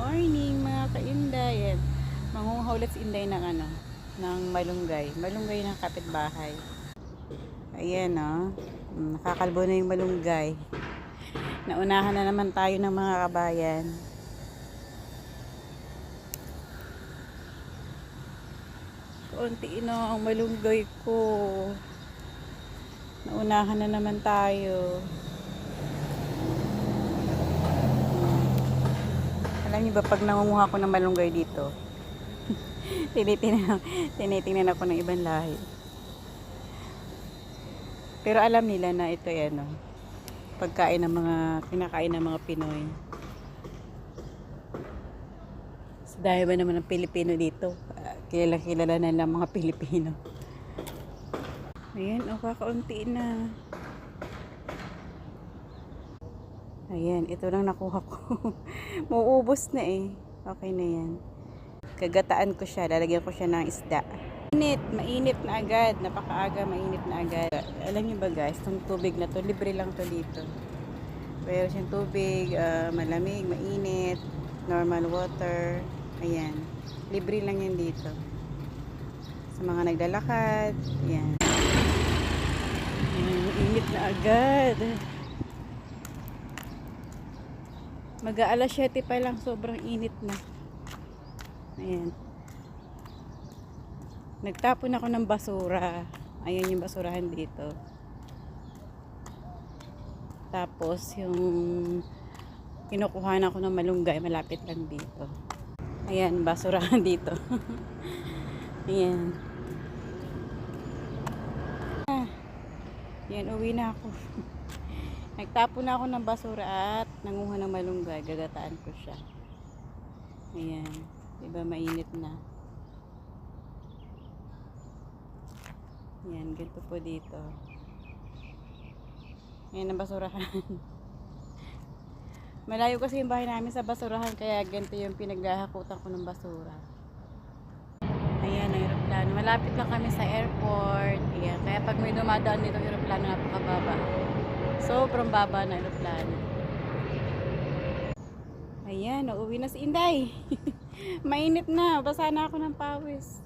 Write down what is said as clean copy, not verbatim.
morning mga ka-Inday. Yan. Mangunguha ulit si Inday ng ng malunggay. Malunggay ng kapitbahay. Ayan nakakalbo na yung malunggay. Naunahan na naman tayo ng mga kabayan. Kaunti ang malunggay ko. Naunahan na naman tayo. Alam niyo ba pag nangunguha ko ng malunggay dito, tinitingnan ako ng ibang lahi. Pero alam nila na ito pagkain ng kinakain ng mga Pinoy. So, dahil ba naman ng Pilipino dito, kilala na lang mga Pilipino. Ayan, kakaunti na. Ayan, ito lang nakuha ko. Mauubos na Okay na yan. Kagataan ko siya, lalagyan ko siya ng isda. Mainit na agad. Napakaaga, mainit na agad. Alam niyo ba guys, itong tubig na to, libre lang to dito. Pero siyang tubig, malamig, mainit, normal water. Ayan, libre lang yan dito. Sa mga naglalakad, ayan. Mainit na agad. Mag-aalas 7 pa lang, sobrang init na. Ayan. Nagtapon ako ng basura. Ayan yung basurahan dito. Tapos yung kinukuha na ako ng malunggay, malapit lang dito. Ayan, basurahan dito. Ayan. Ayan, uwi na ako. Nagtapon na ako ng basura at nanguha ng malunggay. Gagataan ko siya. Ayan. Diba mainit na. Ayan, ganito po dito. Ayan ang basurahan. Malayo kasi yung bahay namin sa basurahan, kaya ganito yung pinaghahakutan ko ng basura. Ayan, ang aeroplano. Malapit lang kami sa airport. Ayan, kaya pag may dumadaan dito yung aeroplano, napakababa. Sobrang baba na aeroplano. Ayan, uuwi na si Inday. Mainit na, basa na ako ng pawis.